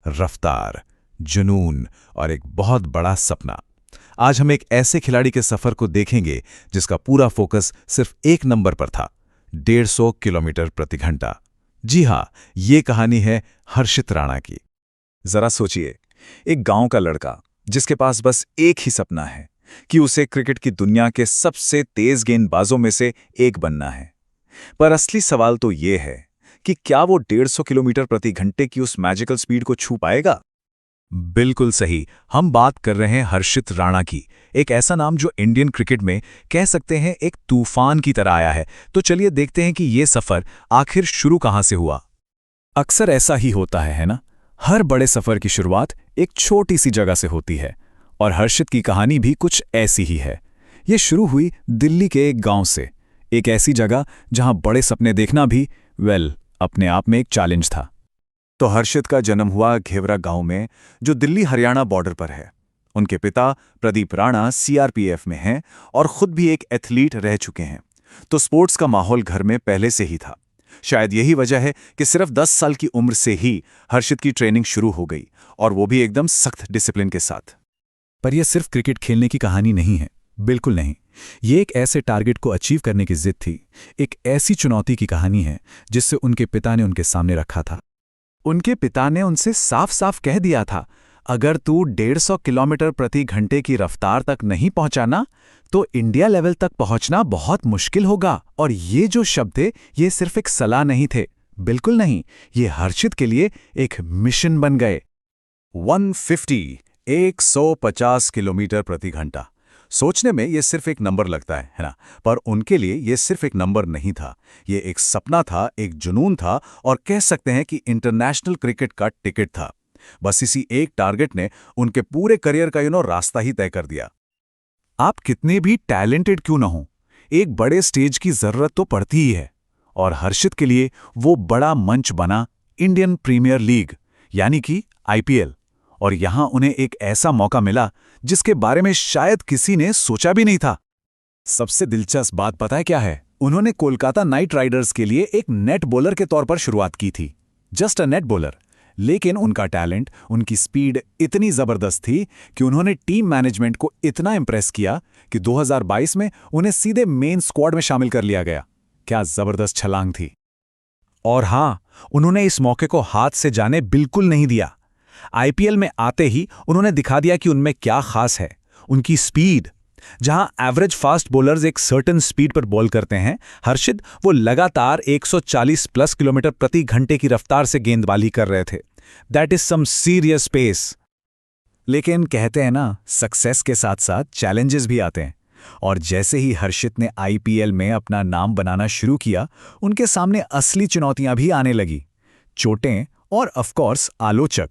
रफ्तार, जुनून और एक बहुत बड़ा सपना। आज हम एक ऐसे खिलाड़ी के सफर को देखेंगे जिसका पूरा फोकस सिर्फ एक नंबर पर था, 150 किलोमीटर प्रति घंटा। जी हां, ये कहानी है हर्षित राणा की। जरा सोचिए, एक गांव का लड़का जिसके पास बस एक ही सपना है कि उसे क्रिकेट की दुनिया के सबसे तेज गेंदबाजों में से एक बनना है। पर असली सवाल तो ये है कि क्या वो 150 किलोमीटर प्रति घंटे की उस मैजिकल स्पीड को छू पाएगा? बिल्कुल सही, हम बात कर रहे हैं हर्षित राणा की। एक ऐसा नाम जो इंडियन क्रिकेट में कह सकते हैं एक तूफान की तरह आया है। तो चलिए देखते हैं कि ये सफर आखिर शुरू कहां से हुआ। अक्सर ऐसा ही होता है ना? हर बड़े सफर की शुरुआत एक छोटी सी जगह से होती है, और हर्षित की कहानी भी कुछ ऐसी ही है। ये शुरू हुई दिल्ली के एक गांव से, एक ऐसी जगह जहां बड़े सपने देखना भी अपने आप में एक चैलेंज था। तो हर्षित का जन्म हुआ घेवरा गांव में, जो दिल्ली हरियाणा बॉर्डर पर है। उनके पिता प्रदीप राणा सीआरपीएफ में हैं और खुद भी एक एथलीट रह चुके हैं। तो स्पोर्ट्स का माहौल घर में पहले से ही था। शायद यही वजह है कि सिर्फ 10 साल की उम्र से ही हर्षित की ट्रेनिंग शुरू हो गई, और वो भी एकदम सख्त डिसिप्लिन के साथ। पर यह सिर्फ क्रिकेट खेलने की कहानी नहीं है, बिल्कुल नहीं। ये एक ऐसे टारगेट को अचीव करने की जिद थी, एक ऐसी चुनौती की कहानी है जिससे उनके पिता ने उनके सामने रखा था। उनके पिता ने उनसे साफ साफ कह दिया था, अगर तू 150 किलोमीटर प्रति घंटे की रफ्तार तक नहीं पहुंचा ना, तो इंडिया लेवल तक पहुंचना बहुत मुश्किल होगा। और ये जो शब्द थे, ये सिर्फ एक सलाह नहीं थे, बिल्कुल नहीं, ये हर्षित के लिए एक मिशन बन गए। 150 किलोमीटर प्रति घंटा। सोचने में ये सिर्फ एक नंबर लगता है ना? पर उनके लिए ये सिर्फ एक नंबर नहीं था, ये एक सपना था, एक जुनून था, और कह सकते हैं कि इंटरनेशनल क्रिकेट का टिकट था। बस इसी एक टारगेट ने उनके पूरे करियर का रास्ता ही तय कर दिया। आप कितने भी टैलेंटेड क्यों ना हो, एक बड़े स्टेज की जरूरत तो पड़ती ही है। और हर्षित के लिए वो बड़ा मंच बना इंडियन प्रीमियर लीग, यानी कि आईपीएल। और यहां उन्हें एक ऐसा मौका मिला जिसके बारे में शायद किसी ने सोचा भी नहीं था। सबसे दिलचस्प बात पता है क्या है? उन्होंने कोलकाता नाइट राइडर्स के लिए एक नेट बॉलर के तौर पर शुरुआत की थी, जस्ट अ नेट बॉलर। लेकिन उनका टैलेंट, उनकी स्पीड इतनी जबरदस्त थी कि उन्होंने टीम मैनेजमेंट को इतना इंप्रेस किया कि 2022 में उन्हें सीधे मेन स्क्वाड में शामिल कर लिया गया। क्या जबरदस्त छलांग थी! और हां, उन्होंने इस मौके को हाथ से जाने बिल्कुल नहीं दिया। आईपीएल में आते ही उन्होंने दिखा दिया कि उनमें क्या खास है। उनकी स्पीड, जहां एवरेज फास्ट बॉलर्स एक सर्टेन स्पीड पर बॉल करते हैं, हर्षित वो लगातार 140 प्लस किलोमीटर प्रति घंटे की रफ्तार से गेंदबाजी कर रहे थे। That is some serious pace. लेकिन कहते हैं ना, सक्सेस के साथ साथ चैलेंजेस भी आते हैं। और जैसे ही हर्षित ने आईपीएल में अपना नाम बनाना शुरू किया, उनके सामने असली चुनौतियां भी आने लगी। चोटें और ऑफकोर्स आलोचक।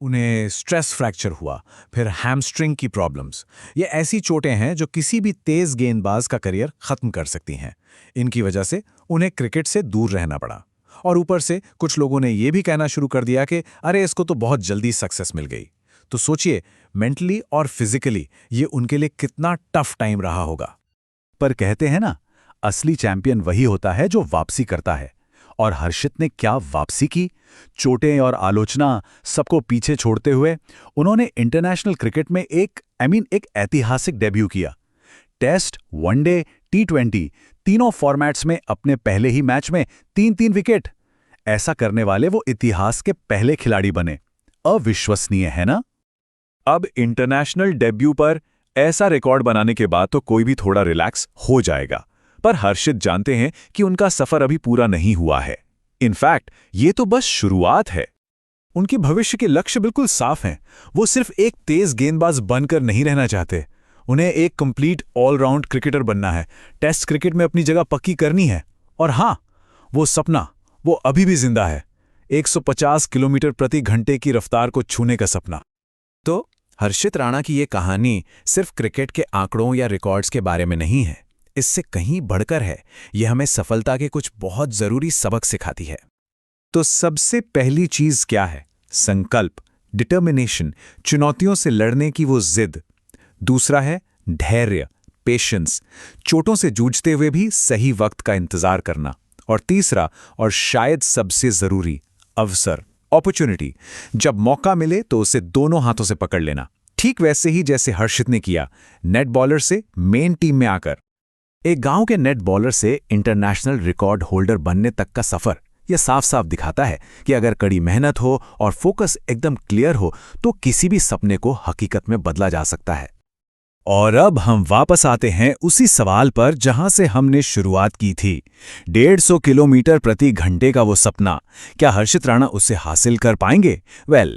उन्हें स्ट्रेस फ्रैक्चर हुआ, फिर हैमस्ट्रिंग की प्रॉब्लम्स। ये ऐसी चोटें हैं जो किसी भी तेज गेंदबाज का करियर खत्म कर सकती हैं। इनकी वजह से उन्हें क्रिकेट से दूर रहना पड़ा। और ऊपर से कुछ लोगों ने यह भी कहना शुरू कर दिया कि अरे, इसको तो बहुत जल्दी सक्सेस मिल गई। तो सोचिए, मेंटली और फिजिकली ये उनके लिए कितना टफ टाइम रहा होगा। पर कहते हैं ना, असली चैंपियन वही होता है जो वापसी करता है। और हर्षित ने क्या वापसी की! चोटें और आलोचना सबको पीछे छोड़ते हुए उन्होंने इंटरनेशनल क्रिकेट में एक ऐतिहासिक डेब्यू किया। टेस्ट, वनडे, टी20 तीनों फॉर्मेट्स में अपने पहले ही मैच में 3-3 विकेट। ऐसा करने वाले वो इतिहास के पहले खिलाड़ी बने। अविश्वसनीय है ना? अब इंटरनेशनल डेब्यू पर ऐसा रिकॉर्ड बनाने के बाद तो कोई भी थोड़ा रिलैक्स हो जाएगा। पर हर्षित जानते हैं कि उनका सफर अभी पूरा नहीं हुआ है। इनफैक्ट ये तो बस शुरुआत है। उनके भविष्य के लक्ष्य बिल्कुल साफ हैं। वो सिर्फ एक तेज गेंदबाज बनकर नहीं रहना चाहते, उन्हें एक कंप्लीट ऑलराउंड क्रिकेटर बनना है। टेस्ट क्रिकेट में अपनी जगह पक्की करनी है। और हां, वो सपना वो अभी भी जिंदा है, 150 किलोमीटर प्रति घंटे की रफ्तार को छूने का सपना। तो हर्षित राणा की ये कहानी सिर्फ क्रिकेट के आंकड़ों या रिकॉर्ड्स के बारे में नहीं है, इससे कहीं बढ़कर है। यह हमें सफलता के कुछ बहुत जरूरी सबक सिखाती है। तो सबसे पहली चीज क्या है? संकल्प, डिटर्मिनेशन, चुनौतियों से लड़ने की वो जिद। दूसरा है धैर्य, पेशेंस, चोटों से जूझते हुए भी सही वक्त का इंतजार करना। और तीसरा, और शायद सबसे जरूरी, अवसर, अपॉर्चुनिटी, जब मौका मिले तो उसे दोनों हाथों से पकड़ लेना, ठीक वैसे ही जैसे हर्षित ने किया, नेट बॉलर से मेन टीम में आकर। एक गांव के नेट बॉलर से इंटरनेशनल रिकॉर्ड होल्डर बनने तक का सफर यह साफ साफ दिखाता है कि अगर कड़ी मेहनत हो और फोकस एकदम क्लियर हो तो किसी भी सपने को हकीकत में बदला जा सकता है। और अब हम वापस आते हैं उसी सवाल पर जहां से हमने शुरुआत की थी। 150 किलोमीटर प्रति घंटे का वो सपना, क्या हर्षित राणा उसे हासिल कर पाएंगे?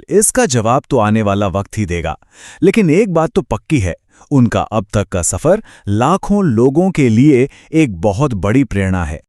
इसका जवाब तो आने वाला वक्त ही देगा। लेकिन एक बात तो पक्की है, उनका अब तक का सफर लाखों लोगों के लिए एक बहुत बड़ी प्रेरणा है।